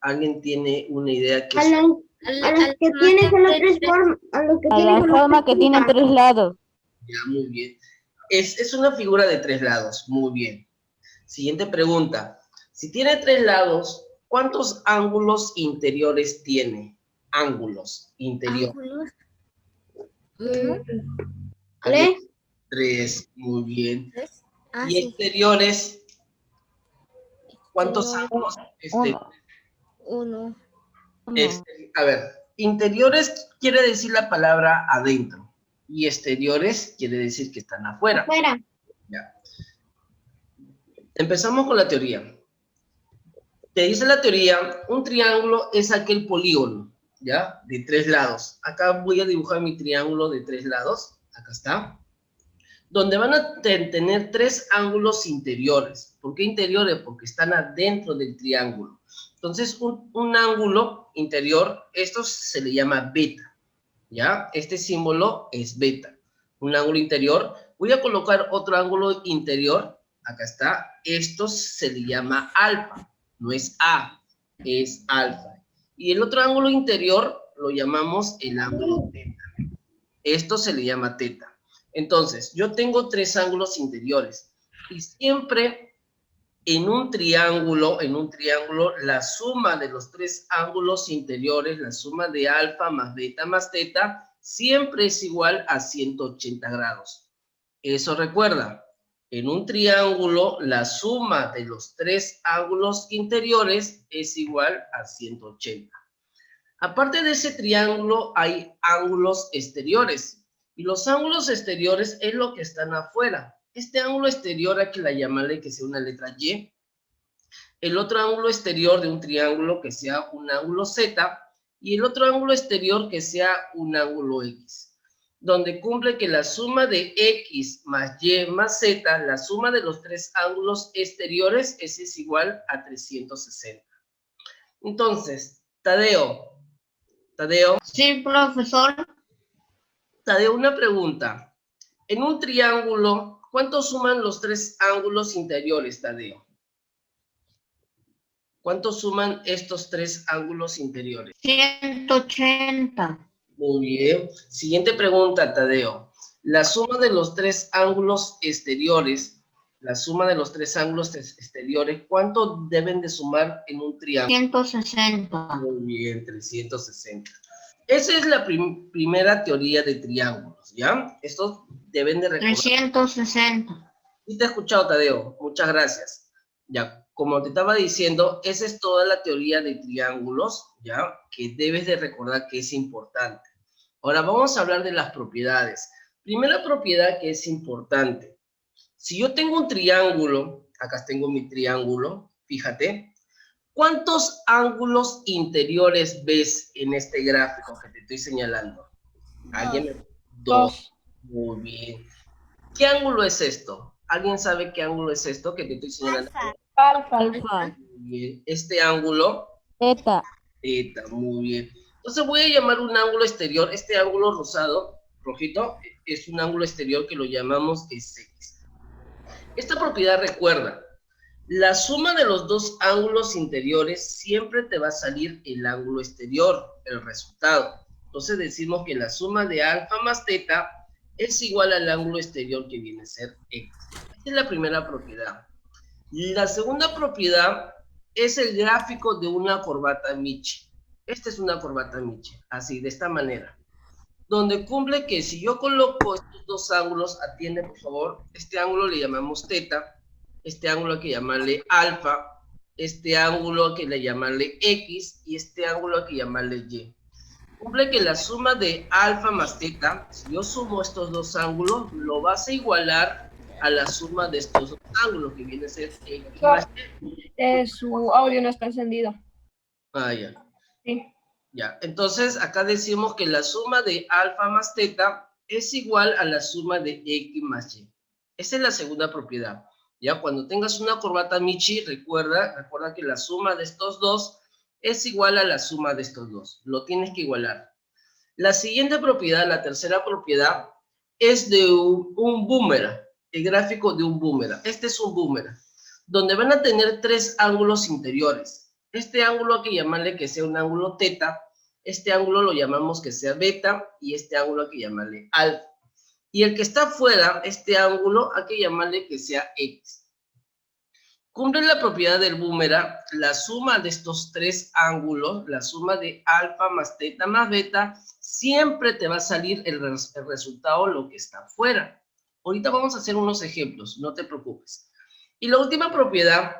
¿Alguien tiene una idea que A es? los que tienen solo tres formas. A los que A tienen la solo forma tres que tienen formas. tres lados. Ya, muy bien. Es una figura de tres lados, muy bien. Siguiente pregunta. Si tiene tres lados, ¿cuántos ángulos interiores tiene? Ángulos interiores. Ángulos. ¿Alguien? ¿Tres? Tres, muy bien. Ah, ¿Y sí. exteriores? ¿Cuántos Exteriores. ángulos exteriores? Uno. Uno. A ver, interiores quiere decir la palabra adentro y exteriores quiere decir que están afuera. Afuera. Ya. Empezamos con la teoría. Te dice la teoría, un triángulo es aquel polígono, ¿ya? De tres lados. Acá voy a dibujar mi triángulo de tres lados. Acá está. Donde van a tener tres ángulos interiores. ¿Por qué interiores? Porque están adentro del triángulo. Entonces, un ángulo interior, esto se le llama beta, ¿ya? Este símbolo es beta. Un ángulo interior. Voy a colocar otro ángulo interior. Acá está. Esto se le llama alfa. No es A, es alfa. Y el otro ángulo interior lo llamamos el ángulo teta. Esto se le llama teta. Entonces, yo tengo tres ángulos interiores. Y siempre en un triángulo, la suma de los tres ángulos interiores, la suma de alfa más beta más teta, siempre es igual a 180 grados. Eso recuerda, en un triángulo, la suma de los tres ángulos interiores es igual a 180. Aparte de ese triángulo, hay ángulos exteriores. Y los ángulos exteriores es lo que están afuera. Este ángulo exterior hay que llamarle que sea una letra Y. El otro ángulo exterior de un triángulo que sea un ángulo Z. Y el otro ángulo exterior que sea un ángulo X. Donde cumple que la suma de X más Y más Z, la suma de los tres ángulos exteriores, es igual a 360. Entonces, Tadeo. Sí, profesor. Tadeo, una pregunta. En un triángulo, ¿cuánto suman los tres ángulos interiores, Tadeo? ¿Cuánto suman estos tres ángulos interiores? 180. Muy bien. Siguiente pregunta, Tadeo. La suma de los tres ángulos exteriores, ¿cuánto deben de sumar en un triángulo? 160. Muy bien, 360. Esa es la primera teoría de triángulos, ¿ya? Estos deben de recordar. 360. Sí te he escuchado, Tadeo. Muchas gracias. Ya, como te estaba diciendo, esa es toda la teoría de triángulos, ¿ya? Que debes de recordar que es importante. Ahora vamos a hablar de las propiedades. Primera propiedad que es importante. Si yo tengo un triángulo, acá tengo mi triángulo, fíjate, ¿cuántos ángulos interiores ves en este gráfico que te estoy señalando? ¿Alguien? Dos. Muy bien. ¿Qué ángulo es esto? ¿Alguien sabe qué ángulo es esto que te estoy señalando? Alfa. Muy bien. Este ángulo, Teta. teta, muy bien. Entonces voy a llamar un ángulo exterior, este ángulo rosado, rojito, es un ángulo exterior que lo llamamos X. Esta propiedad recuerda, la suma de los dos ángulos interiores siempre te va a salir el ángulo exterior, el resultado. Entonces decimos que la suma de alfa más teta es igual al ángulo exterior que viene a ser X. Esta es la primera propiedad. La segunda propiedad es el gráfico de una corbata Miche. Esta es una corbata Miche, así, de esta manera. Donde cumple que si yo coloco estos dos ángulos, atiende por favor, este ángulo le llamamos teta, este ángulo hay que llamarle alfa, este ángulo hay que llamarle X y este ángulo hay que llamarle Y. Cumple que la suma de alfa más teta, si yo sumo estos dos ángulos, lo vas a igualar a la suma de estos dos ángulos, que viene a ser X más Y. Su audio no está encendido. Ah, ya. Sí. Ya, entonces acá decimos que la suma de alfa más teta es igual a la suma de X más Y. Esa es la segunda propiedad. Ya, cuando tengas una corbata Michi, recuerda que la suma de estos dos es igual a la suma de estos dos. Lo tienes que igualar. La siguiente propiedad, la tercera propiedad, es de un boomerang, el gráfico de un boomerang. Este es un boomerang, donde van a tener tres ángulos interiores. Este ángulo hay que llamarle que sea un ángulo teta, este ángulo lo llamamos que sea beta, y este ángulo hay que llamarle alfa. Y el que está afuera, este ángulo, hay que llamarle que sea X. Cumple la propiedad del boomerang, la suma de estos tres ángulos, la suma de alfa más teta más beta, siempre te va a salir el resultado, lo que está afuera. Ahorita vamos a hacer unos ejemplos, no te preocupes. Y la última propiedad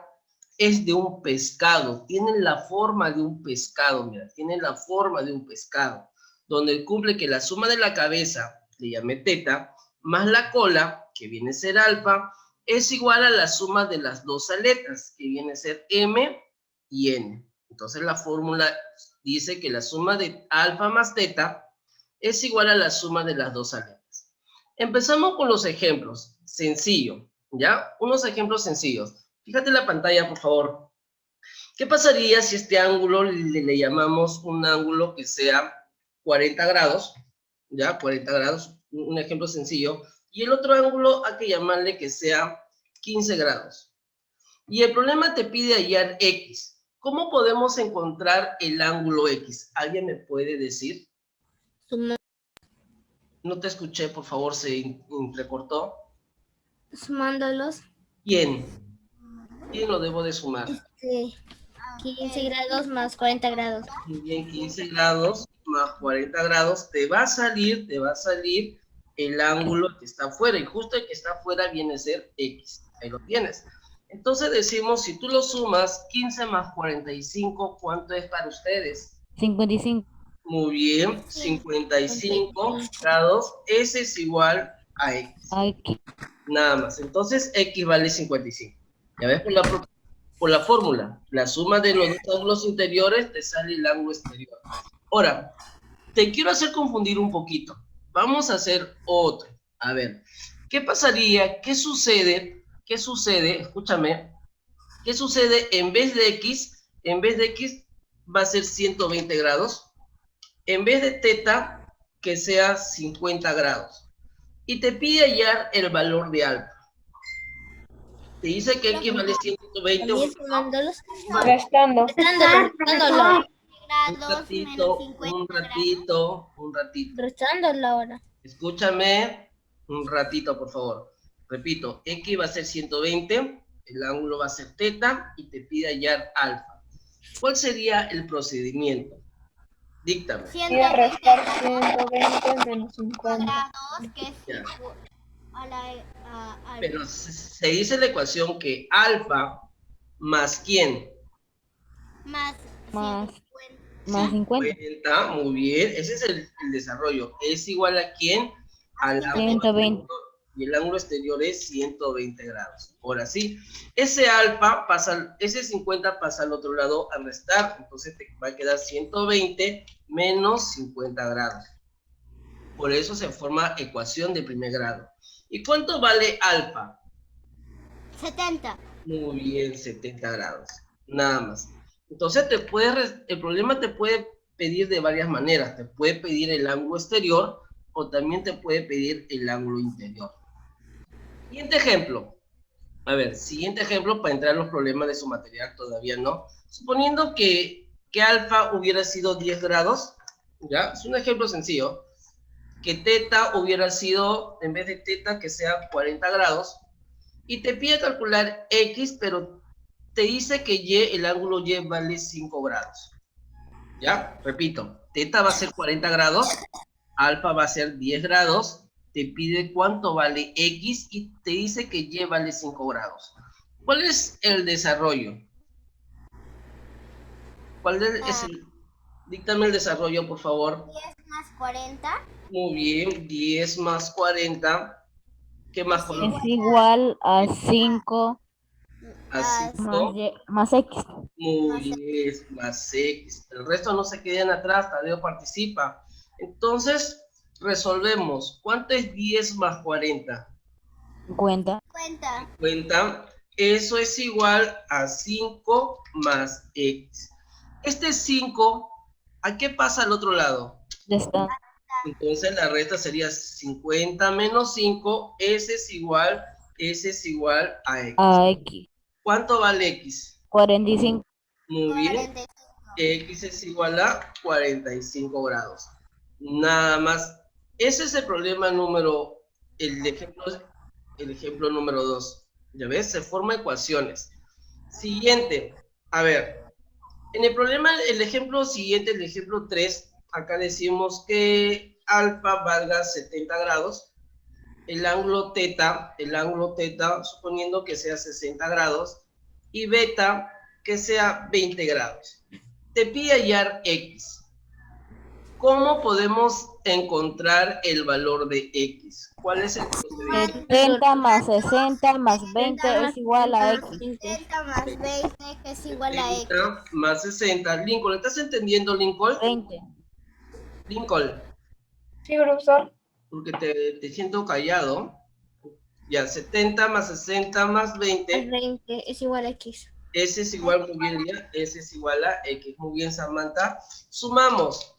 es de un pescado, tienen la forma de un pescado, mira, tienen la forma de un pescado, donde cumple que la suma de la cabeza, le llamé teta, más la cola, que viene a ser alfa, es igual a la suma de las dos aletas, que viene a ser M y N. Entonces la fórmula dice que la suma de alfa más teta es igual a la suma de las dos aletas. Empezamos con los ejemplos, sencillo, ¿ya? Unos ejemplos sencillos. Fíjate en la pantalla, por favor. ¿Qué pasaría si este ángulo le llamamos un ángulo que sea 40 grados? ¿Ya? 40 grados, un ejemplo sencillo. Y el otro ángulo hay que llamarle que sea 15 grados. Y el problema te pide hallar X. ¿Cómo podemos encontrar el ángulo X? ¿Alguien me puede decir? No te escuché, por favor, se entrecortó. Sumándolos. ¿Quién? ¿Quién lo debo de sumar? 15 grados más 40 grados. Muy bien, 15 grados más 40 grados, te va a salir el ángulo que está afuera, y justo el que está afuera viene a ser X. Ahí lo tienes. Entonces decimos, si tú lo sumas, 15 más 45, ¿cuánto es para ustedes? 55. Muy bien, 55 grados, ese es igual a X. Aquí. Nada más. Entonces, X vale 55. Ya ves, por la fórmula, la suma de los dos ángulos interiores te sale el ángulo exterior. Ahora, te quiero hacer confundir un poquito. Vamos a hacer otro. A ver, ¿qué pasaría? ¿Qué sucede? ¿Qué sucede? Escúchame. ¿Qué sucede en vez de X? En vez de X va a ser 120 grados. En vez de teta, que sea 50 grados. Y te pide hallar el valor de alfa. Te dice que X vale 120. También sumándolos. Restando. Restándolo. Un ratito. Restándolo ahora. Escúchame un ratito, por favor. Repito, X va a ser 120, el ángulo va a ser teta y te pide hallar alfa. ¿Cuál sería el procedimiento? Díctame. Y a restar 120 menos 50. Ya. Pero se dice la ecuación que alfa más ¿quién? Más 50. 50, muy bien. Ese es el desarrollo. ¿Es igual a quién? Al ángulo 120. exterior. Y el ángulo exterior es 120 grados. Ahora sí, ese alfa pasa, ese 50 pasa al otro lado a restar. Entonces te va a quedar 120 menos 50 grados. Por eso se forma ecuación de primer grado. ¿Y cuánto vale alfa? 70. Muy bien, 70 grados. Nada más. Entonces el problema te puede pedir de varias maneras. Te puede pedir el ángulo exterior o también te puede pedir el ángulo interior. Siguiente ejemplo. A ver, siguiente ejemplo para entrar en los problemas de su material, todavía no. Suponiendo que alfa hubiera sido 10 grados, ¿ya? Es un ejemplo sencillo. Que teta hubiera sido, en vez de teta, que sea 40 grados. Y te pide calcular X, pero te dice que Y, el ángulo Y vale 5 grados. ¿Ya? Repito, teta va a ser 40 grados, alfa va a ser 10 grados, te pide cuánto vale X y te dice que Y vale 5 grados. ¿Cuál es el desarrollo? ¿Cuál es el? Díctame el desarrollo, por favor. 10 más 40. Muy bien, 10 más 40. ¿Qué más? Es igual a 5 A 5. más X. Muy bien, más X. El resto no se queden atrás, Tadeo participa. Entonces, resolvemos. ¿Cuánto es 10 más 40? 50. 50. Eso es igual a 5 más X. Este 5, ¿a qué pasa al otro lado? Está. Entonces la resta sería 50 menos 5, ese es igual a X. A X. ¿Cuánto vale X? 45. Muy bien. X es igual a 45 grados. Nada más. Ese es el problema el ejemplo número 2. ¿Ya ves? Se forman ecuaciones. Siguiente. A ver. En el ejemplo siguiente, el ejemplo 3, acá decimos que alfa valga 70 grados. El ángulo teta, suponiendo que sea 60 grados, y beta, que sea 20 grados. Te pide hallar X. ¿Cómo podemos encontrar el valor de X? ¿Cuál es el procedimiento? 70 más 60 más 20 es igual a X. 60 más 20 es igual a X. 70 más 60. Lincoln, ¿estás entendiendo, Lincoln? 20. Lincoln, Sí, profesor. porque te siento callado. Ya, 70 más 60 más 20. 20 es igual a X. S es igual, muy bien, Lía. S es igual a X. Muy bien, Samantha. Sumamos.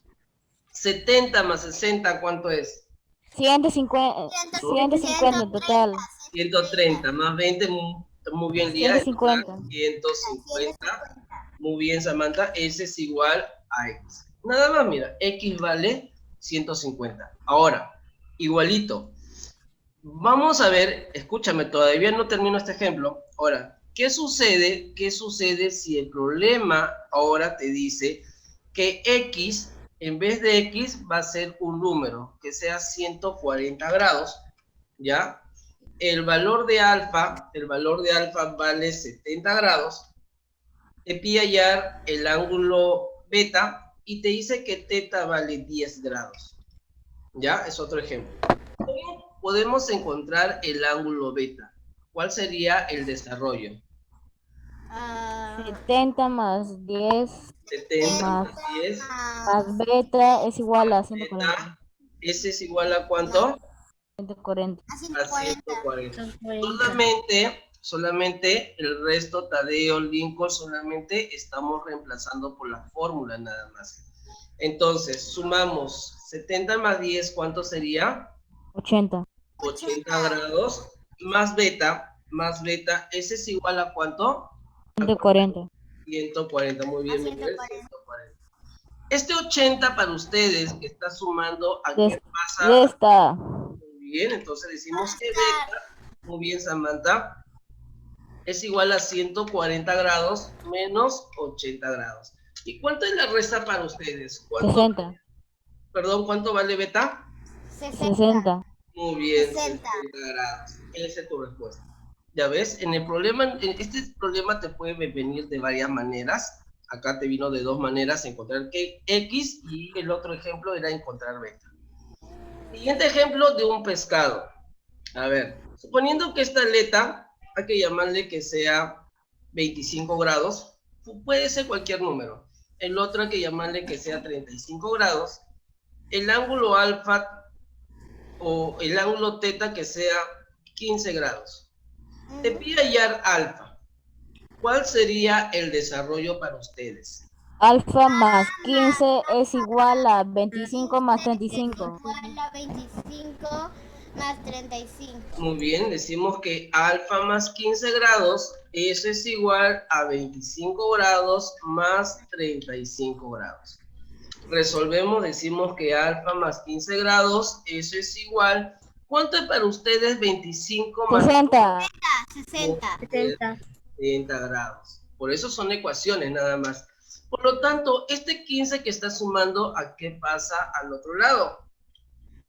70 más 60, ¿cuánto es? 150 en total. 130 más 20, muy bien, Lía. 150. 150. Muy bien, Samantha. S es igual a X. Nada más, mira. X vale 150. Ahora, igualito. Vamos a ver, escúchame, todavía no termino este ejemplo. Ahora, ¿qué sucede? ¿Qué sucede si el problema ahora te dice que X, en vez de X, va a ser un número que sea 140 grados? ¿Ya? El valor de alfa vale 70 grados. Te pide hallar el ángulo beta y te dice que teta vale 10 grados. ¿Ya? Es otro ejemplo. ¿Cómo podemos encontrar el ángulo beta? ¿Cuál sería el desarrollo? 70 más 10 70 más, más 10. más beta es igual a 140. Beta, ¿ese es igual a cuánto? 140. A 140. 140. Solamente el resto, Tadeo, Lincoln, solamente estamos reemplazando por la fórmula nada más. Entonces, sumamos 70 más 10, ¿cuánto sería? 80. 80 grados, más beta, ¿ese es igual a cuánto? 140. 140, muy bien, Miguel, 140. Este 80 para ustedes que está sumando, ¿a qué pasa? Ya está. Muy bien, entonces decimos que beta, muy bien, Samantha, es igual a 140 grados menos 80 grados. ¿Y cuánto es la resta para ustedes? 60. Perdón, ¿cuánto vale beta? 60. Muy bien, 60 grados. Esa es tu respuesta. Ya ves, este problema te puede venir de varias maneras. Acá te vino de dos maneras, encontrar X, y el otro ejemplo era encontrar beta. Siguiente ejemplo de un pescado. A ver, suponiendo que esta aleta hay que llamarle que sea 25 grados, puede ser cualquier número. El otro hay que llamarle que sea 35 grados. El ángulo alfa o el ángulo teta que sea 15 grados. Te pide hallar alfa. ¿Cuál sería el desarrollo para ustedes? Alfa más 15 es igual a 25 más 35. Igual a 25 más 35. Muy bien, decimos que alfa más 15 grados, eso es igual a 25 grados más 35 grados. Resolvemos, decimos que alfa más 15 grados, eso es igual. ¿Cuánto es para ustedes 25 más 60. 60. 70 grados? Por eso son ecuaciones nada más. Por lo tanto, este 15 que está sumando, ¿a qué pasa al otro lado?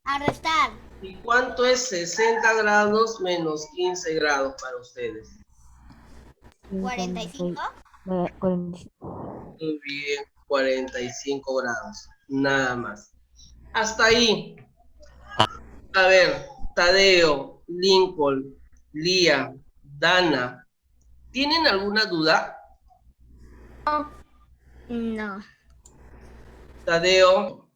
A restar. ¿Y cuánto es 60 grados menos 15 grados para ustedes? 45. 45. Muy bien, 45 grados, nada más. Hasta ahí. A ver, Tadeo, Lincoln, Lía, Dana, ¿tienen alguna duda? No. Tadeo,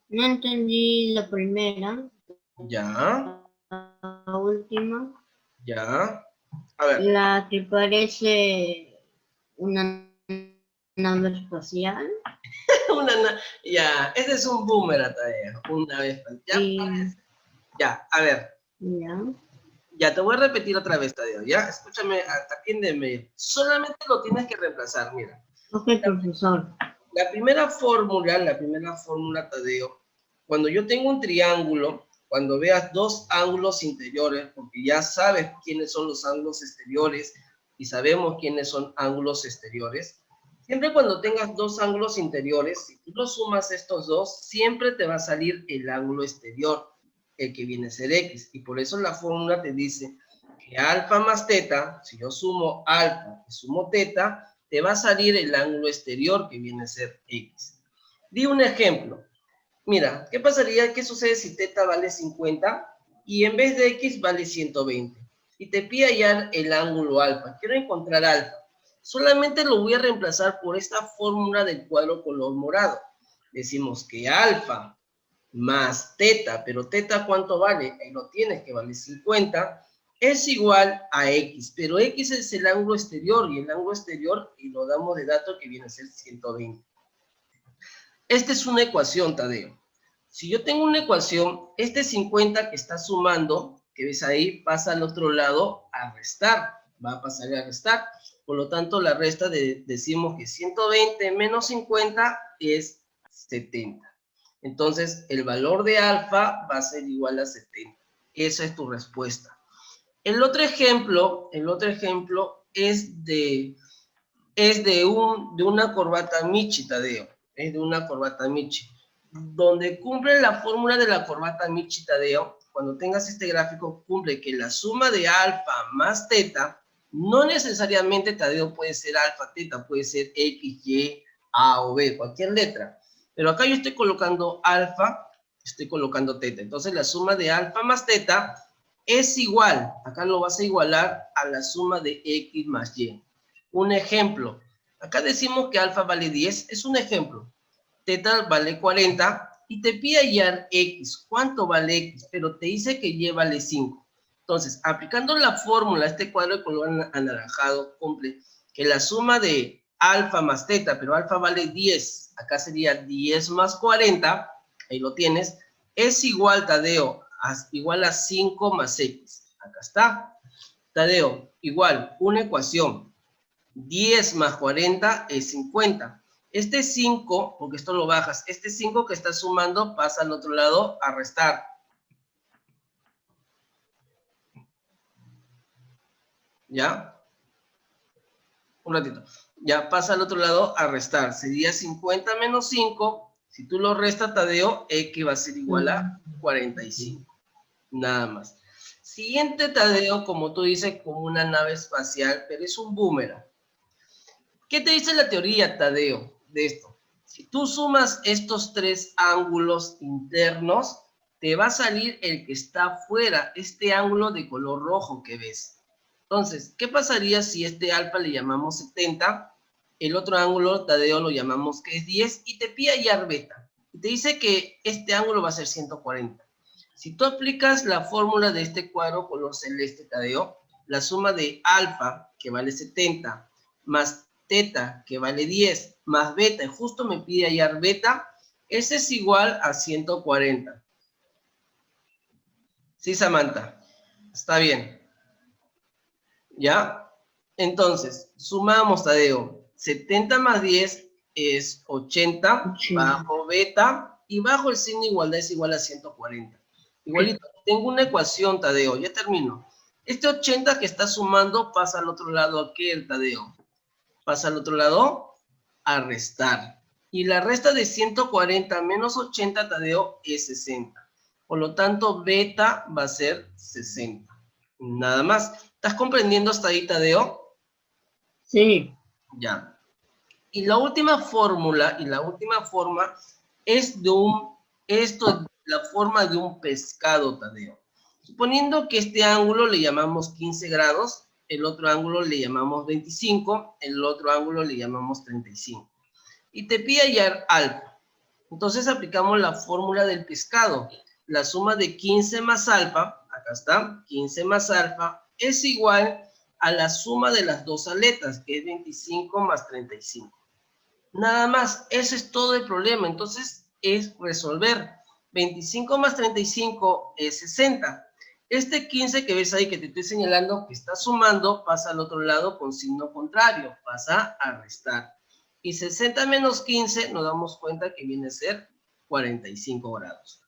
No entendí la primera, ya, la última, ya. A ver, la que parece una nave espacial. ya, ese es un boomerang, Tadeo, una vez. Ya, Y ya, a ver. ya. Ya, te voy a repetir otra vez, Tadeo, ¿ya? Escúchame, atiéndeme. Solamente lo tienes que reemplazar, mira. Ok, profesor. La primera fórmula, Tadeo, cuando yo tengo un triángulo, cuando veas dos ángulos interiores, porque ya sabes quiénes son los ángulos exteriores y sabemos quiénes son ángulos exteriores, siempre cuando tengas dos ángulos interiores, si tú los sumas estos dos, siempre te va a salir el ángulo exterior, el que viene a ser X. Y por eso la fórmula te dice que alfa más teta, si yo sumo alfa y sumo teta, te va a salir el ángulo exterior que viene a ser X. Di un ejemplo. Mira, ¿qué pasaría? ¿Qué sucede si teta vale 50 y en vez de X vale 120? Y te pide hallar el ángulo alfa. Quiero encontrar alfa. Solamente lo voy a reemplazar por esta fórmula del cuadro color morado. Decimos que alfa más teta, pero teta ¿cuánto vale? Ahí lo tienes, que vale 50, es igual a X, pero X es el ángulo exterior, y el ángulo exterior, y lo damos de dato que viene a ser 120. Esta es una ecuación, Tadeo. Si yo tengo una ecuación, este 50 que está sumando, que ves ahí, pasa al otro lado a restar, va a pasar a restar. Por lo tanto, la resta decimos que 120 menos 50 es 70. Entonces, el valor de alfa va a ser igual a 70. Esa es tu respuesta. El otro ejemplo es de una corbata Michi, Tadeo. Es de una corbata Michi. Donde cumple la fórmula de la corbata Michi, Tadeo, cuando tengas este gráfico, cumple que la suma de alfa más teta, no necesariamente, Tadeo, puede ser alfa, teta, puede ser X, Y, A o B, cualquier letra. Pero acá yo estoy colocando alfa, estoy colocando teta. Entonces la suma de alfa más teta es igual, acá lo vas a igualar a la suma de X más Y. Un ejemplo, acá decimos que alfa vale 10, es un ejemplo. Teta vale 40 y te pide hallar X. ¿Cuánto vale X? Pero te dice que Y vale 5. Entonces, aplicando la fórmula, este cuadro de color anaranjado cumple que la suma de alfa más teta, pero alfa vale 10, acá sería 10 más 40, ahí lo tienes, es igual, Tadeo, igual a 5 más X. Acá está. Tadeo, igual, una ecuación. 10 más 40 es 50. Este 5, porque esto lo bajas, este 5 que está sumando pasa al otro lado a restar. ¿Ya? Un ratito. Ya pasa al otro lado a restar. Sería 50 menos 5. Si tú lo restas, Tadeo, X va a ser igual a 45. Nada más. Siguiente, Tadeo, como tú dices, como una nave espacial, pero es un boomerang. ¿Qué te dice la teoría, Tadeo, de esto? Si tú sumas estos tres ángulos internos, te va a salir el que está afuera, este ángulo de color rojo que ves. Entonces, ¿qué pasaría si este alfa le llamamos 70? El otro ángulo, Tadeo, lo llamamos que es 10 y te pide hallar beta. Y te dice que este ángulo va a ser 140. Si tú aplicas la fórmula de este cuadro color celeste, Tadeo, la suma de alfa, que vale 70, más teta, que vale 10, más beta, y justo me pide hallar beta, ese es igual a 140. Sí, Samantha, está bien. ¿Ya? Entonces, sumamos, Tadeo, 70 más 10 es 80, bajo beta, y bajo el signo de igualdad es igual a 140. Igualito, tengo una ecuación, Tadeo, ya termino. Este 80 que está sumando pasa al otro lado aquel, Tadeo. Pasa al otro lado a restar. Y la resta de 140 menos 80, Tadeo, es 60. Por lo tanto, beta va a ser 60. Nada más. ¿Estás comprendiendo hasta ahí, Tadeo? Sí. Ya. Y la última fórmula, es la forma de un pescado, Tadeo. Suponiendo que este ángulo le llamamos 15 grados, el otro ángulo le llamamos 25, el otro ángulo le llamamos 35. Y te pide hallar alfa. Entonces aplicamos la fórmula del pescado. La suma de 15 más alfa, acá está, 15 más alfa, es igual a la suma de las dos aletas, que es 25 más 35. Nada más, ese es todo el problema. Entonces es resolver. 25 más 35 es 60. Este 15 que ves ahí que te estoy señalando que está sumando, pasa al otro lado con signo contrario, pasa a restar. Y 60 menos 15 nos damos cuenta que viene a ser 45 grados.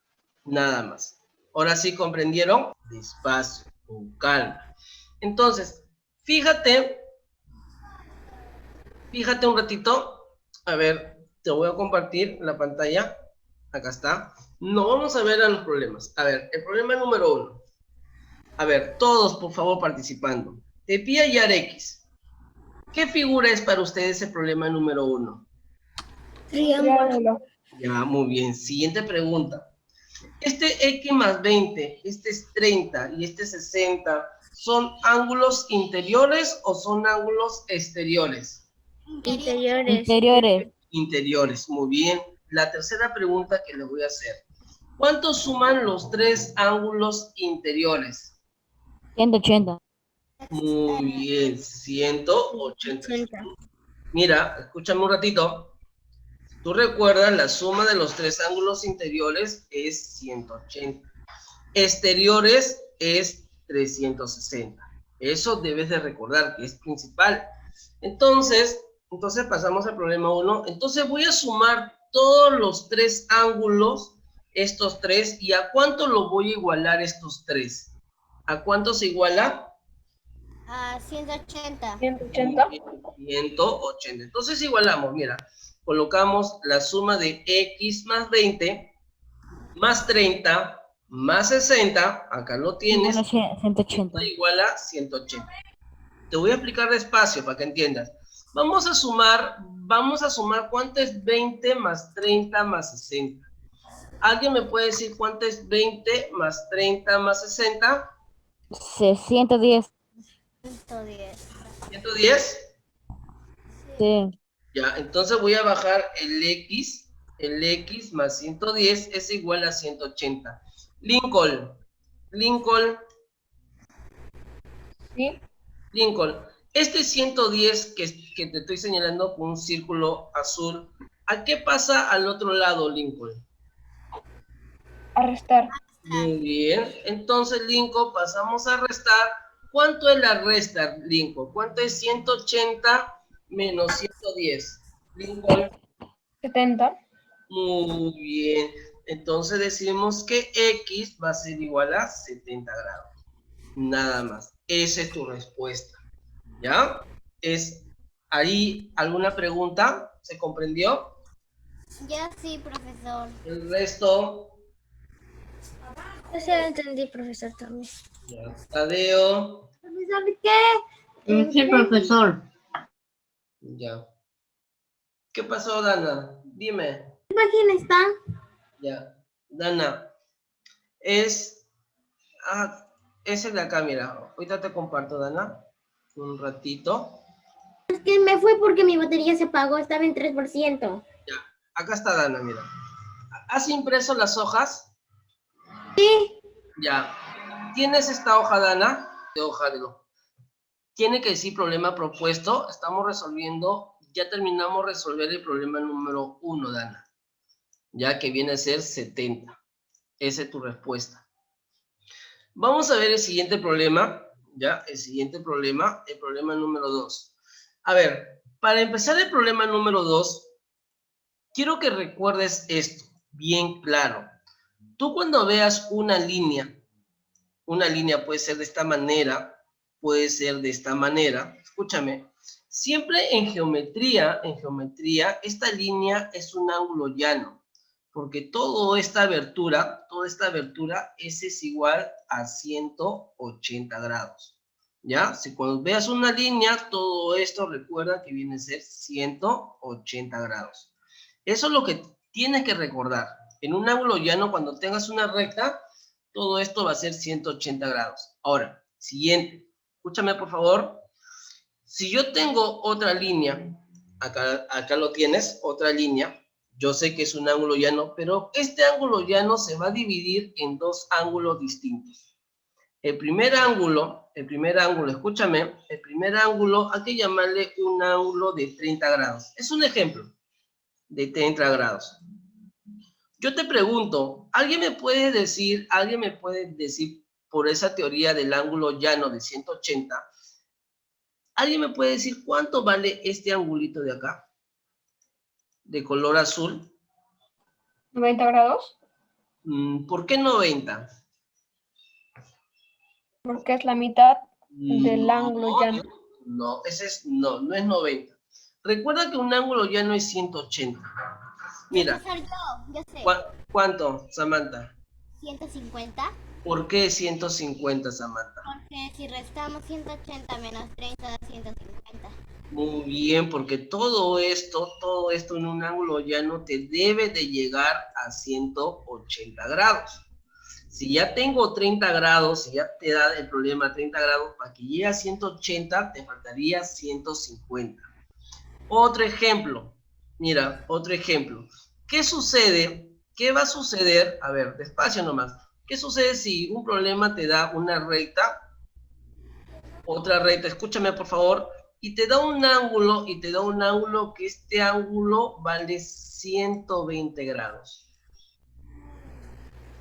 Nada más. Ahora sí comprendieron. Despacio, con calma. Entonces, fíjate un ratito. A ver, te voy a compartir la pantalla. Acá está. No vamos a ver a los problemas. A ver, el problema número 1. A ver, todos por favor participando. Te pide hallar X. ¿Qué figura es para ustedes el problema número 1? Triángulo. Ya, muy bien. Siguiente pregunta. Este X más 20, este es 30 y este es 60, ¿son ángulos interiores o son ángulos exteriores? Interiores. Interiores. Interiores, muy bien. La tercera pregunta que le voy a hacer. ¿Cuánto suman los tres ángulos interiores? 180. Muy bien, 180. Mira, escúchame un ratito. Tú recuerdas, la suma de los tres ángulos interiores es 180. Exteriores es 360. Eso debes de recordar que es principal. Entonces pasamos al problema 1. Entonces voy a sumar todos los tres ángulos, estos tres, ¿y a cuánto lo voy a igualar estos tres? ¿A cuánto se iguala? A 180. 180. 180. Entonces igualamos, mira, colocamos la suma de X más 20, más 30, más 60, acá lo tienes, 180. igual a 180. Te voy a explicar despacio para que entiendas. Vamos a sumar cuánto es 20 más 30 más 60. ¿Alguien me puede decir cuánto es 20 más 30 más 60? 110. 110. 110. Sí. Ya, entonces voy a bajar el X más 110 es igual a 180. Lincoln. Sí. Lincoln, este 110 que te estoy señalando con un círculo azul, ¿a qué pasa al otro lado, Lincoln? A restar. Muy bien, entonces, Lincoln, pasamos a restar. ¿Cuánto es la resta, Lincoln? ¿Cuánto es 180 menos 110? Lincoln. 70. Muy bien. Entonces decimos que X va a ser igual a 70 grados. Nada más. Esa es tu respuesta. ¿Ya? ¿Es ahí alguna pregunta? ¿Se comprendió? Ya sí, profesor. El resto. Yo sí lo entendí, profesor, también. Ya. Tadeo. ¿Profesor qué? Sí, profesor. Ya. ¿Qué pasó, Dana? Dime. ¿Qué página está? Ya. Dana. Es el de acá, mira. Ahorita te comparto, Dana. Un ratito. Es que me fue porque mi batería se apagó, estaba en 3%. Ya. Acá está Dana, mira. ¿Has impreso las hojas? Sí. Ya. ¿Tienes esta hoja, Dana? De hoja de lo. Tiene que decir problema propuesto. Estamos resolviendo. Ya terminamos de resolver el problema número 1, Dana. Ya que viene a ser 70. Esa es tu respuesta. Vamos a ver el siguiente problema. Ya, el siguiente problema, el problema número 2. A ver, para empezar el problema número 2, quiero que recuerdes esto, bien claro. Tú cuando veas una línea puede ser de esta manera, puede ser de esta manera. Escúchame, siempre en geometría, esta línea es un ángulo llano, porque toda esta abertura es igual a 180 grados. ¿Ya? Si cuando veas una línea, todo esto recuerda que viene a ser 180 grados. Eso es lo que tienes que recordar. En un ángulo llano, cuando tengas una recta, todo esto va a ser 180 grados. Ahora, siguiente. Escúchame, por favor. Si yo tengo otra línea, acá lo tienes, otra línea. Yo sé que es un ángulo llano, pero este ángulo llano se va a dividir en dos ángulos distintos. El primer ángulo, escúchame, el primer ángulo hay que llamarle un ángulo de 30 grados. Es un ejemplo de 30 grados. Yo te pregunto, ¿alguien me puede decir por esa teoría del ángulo llano de 180, ¿alguien me puede decir cuánto vale este angulito de acá? de color azul. 90 grados, ¿Por qué 90? porque es la mitad del No, ángulo llano. No, no es 90. Recuerda que un ángulo llano es 180. Mira, Yo sé. ¿cuánto, Samantha? 150. ¿Por qué 150, Samantha? Porque si restamos 180 menos 30 da 150. Muy bien, porque todo esto en un ángulo llano te debe de llegar a 180 grados. Si ya tengo 30 grados, si ya te da el problema 30 grados, para que llegue a 180 te faltaría 150. Otro ejemplo, mira, otro ejemplo. ¿Qué sucede? ¿Qué va a suceder? A ver, despacio nomás. ¿Qué sucede si un problema te da una recta? Otra recta, escúchame por favor, y te da un ángulo, que este ángulo vale 120 grados.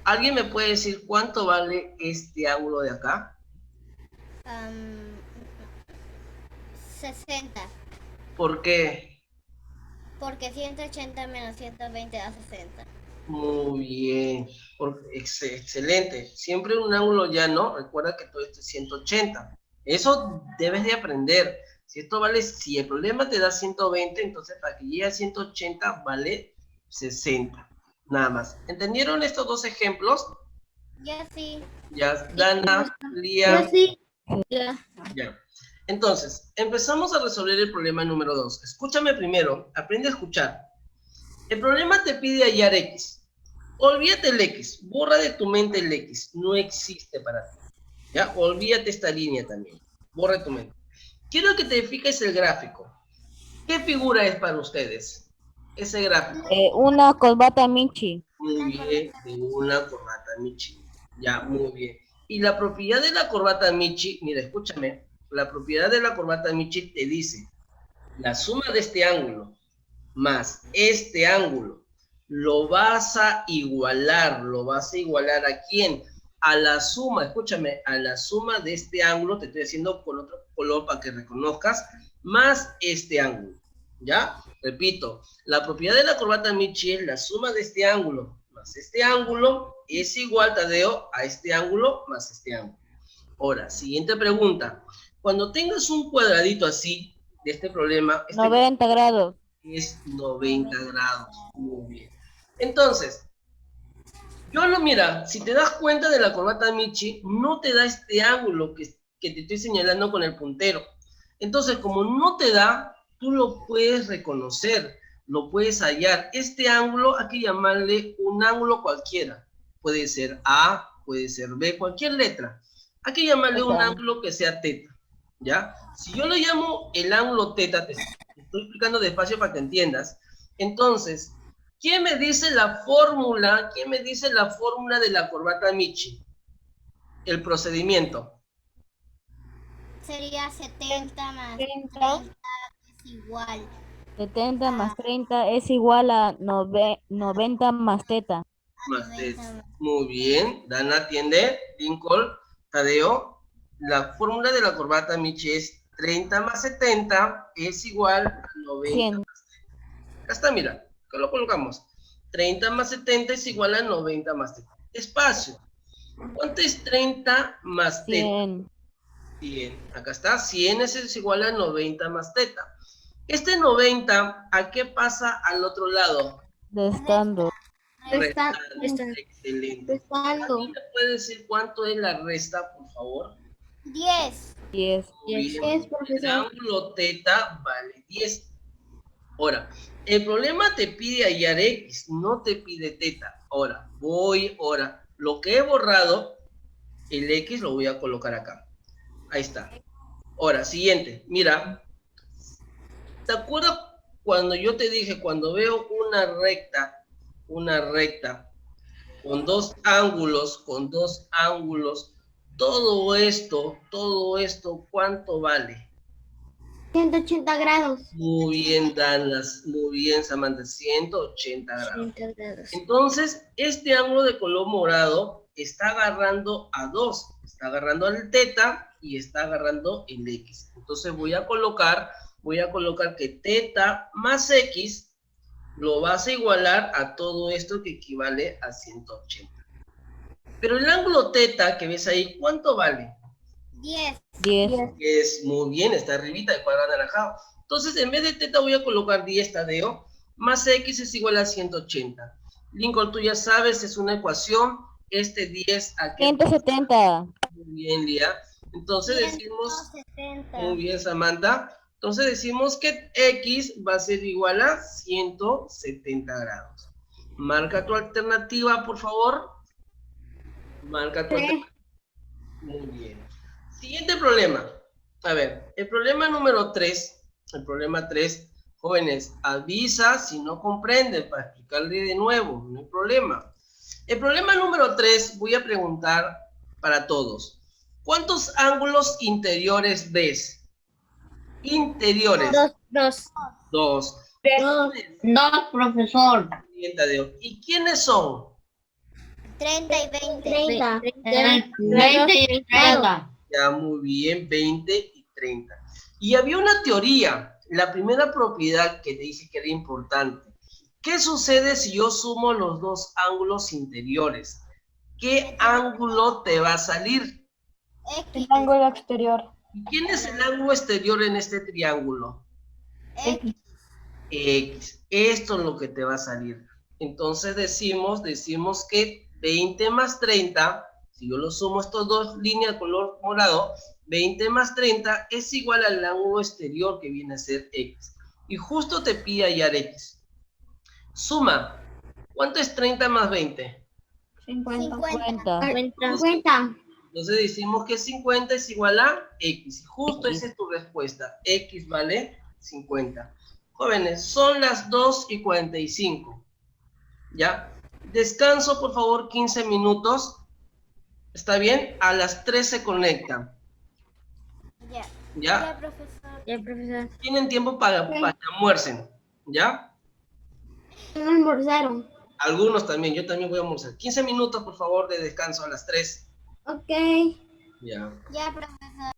¿Alguien me puede decir cuánto vale este ángulo de acá? 60. ¿Por qué? Porque 180 menos 120 da 60. Muy bien, excelente. Siempre un ángulo llano, recuerda que todo esto es 180. Eso debes de aprender. Si el problema te da 120, entonces para que llegue a 180 vale 60. Nada más. ¿Entendieron estos dos ejemplos? Ya sí. Ya, Dana, Lía. Yo sí. Ya. Ya. Entonces, empezamos a resolver el problema número 2. Escúchame primero, aprende a escuchar. El problema te pide hallar X. Olvídate el X, borra de tu mente el X, no existe para ti. ¿Ya? Olvídate esta línea también, borra de tu mente. Quiero que te fijes el gráfico. ¿Qué figura es para ustedes? Ese gráfico. Una corbata Michi. Muy bien, de una corbata Michi. Ya, muy bien. Y la propiedad de la corbata Michi, mira, escúchame, la propiedad de la corbata Michi te dice, la suma de este ángulo más este ángulo, lo vas a igualar ¿a quién? A la suma, escúchame, a la suma de este ángulo, te estoy haciendo con otro color para que reconozcas, más este ángulo, ¿ya? Repito, la propiedad de la corbata Michi es la suma de este ángulo más este ángulo es igual, Tadeo, a este ángulo más este ángulo. Ahora, siguiente pregunta. Cuando tengas un cuadradito así, de este problema... 90 grados. Es 90 grados. Muy bien. Entonces, mira, si te das cuenta de la corbata Michi, no te da este ángulo que te estoy señalando con el puntero. Entonces, como no te da, tú lo puedes reconocer, lo puedes hallar. Este ángulo hay que llamarle un ángulo cualquiera. Puede ser A, puede ser B, cualquier letra. Hay que llamarle un ángulo que sea teta, ¿ya? Si yo le llamo el ángulo teta, te estoy explicando despacio para que entiendas. Entonces, ¿quién me dice la fórmula? ¿Quién me dice la fórmula de la corbata Michi? El procedimiento. Sería 70 más 30 es igual. 70 más 30 es igual a 90 más teta. Más teta. Muy bien. Dana atiende. Lincoln, Tadeo. La fórmula de la corbata Michi es 30 más 70 es igual a 90 100. más 30. Acá está, mira. ¿Qué lo colocamos? 30 más 70 es igual a 90 más teta. Espacio. ¿Cuánto es 30 más teta? 100. 100. Acá está. 100 es igual a 90 más teta. Este 90, ¿a qué pasa al otro lado? Restando. Restando. Excelente. Restando. ¿Alguien me puede decir cuánto es la resta, por favor? 10. 10. Muy bien. 10, El profesor. ángulo teta vale 10. Ahora, el problema te pide hallar X, no te pide teta. Ahora, lo que he borrado, el X lo voy a colocar acá. Ahí está. Ahora, siguiente. Mira, ¿te acuerdas cuando yo te dije, cuando veo una recta con dos ángulos, todo esto, ¿cuánto vale? 180 grados. Muy bien, Danas, muy bien, Samantha, 180 grados. 100 grados. Entonces, este ángulo de color morado está agarrando a dos, está agarrando al teta y está agarrando el X. Entonces voy a colocar que teta más X lo vas a igualar a todo esto que equivale a 180. Pero el ángulo teta que ves ahí, ¿cuánto vale? 10. 10. Es muy bien, está arribita de cuadrado anaranjado. Entonces, en vez de teta voy a colocar 10, Tadeo, más x es igual a 180. Lincoln, tú ya sabes, es una ecuación, 10 a qué. 170. Muy bien, Lía. Entonces decimos, 170. muy bien, Samantha. Entonces decimos que x va a ser igual a 170 grados. Marca tu alternativa, por favor. Marca tu alternativa. Muy bien. Siguiente problema. A ver, el problema número 3. El problema 3, jóvenes, avisa si no comprenden para explicarle de nuevo, no hay problema. El problema número 3, voy a preguntar para todos. ¿Cuántos ángulos interiores ves? Interiores. 2. 2. No, profesor. ¿Y quiénes son? 30 y 20. 30. 20 y 30. Ya, muy bien, 20 y 30. Y había una teoría, la primera propiedad que te dije que era importante. ¿Qué sucede si yo sumo los dos ángulos interiores? ¿Qué ángulo te va a salir? El ángulo exterior. ¿Y quién es el ángulo exterior en este triángulo? X. Esto es lo que te va a salir. Entonces decimos que 20 más 30, si yo lo sumo estas dos líneas de color morado, 20 más 30 es igual al ángulo exterior que viene a ser X. Y justo te pide hallar X. Suma. ¿Cuánto es 30 más 20? 50. 50. Entonces decimos que 50 es igual a X. Y justo esa es tu respuesta. X vale 50. Jóvenes, son las 2:45. ¿Ya? Descanso, por favor, 15 minutos. ¿Está bien? A las 3 se conectan. Ya. ¿Ya? Profesor. Ya, profesor. Tienen tiempo para que almuercen. ¿Ya? No almorzaron. Algunos también. Yo también voy a almorzar. 15 minutos, por favor, de descanso a las 3. Ok. Ya. Ya, profesor.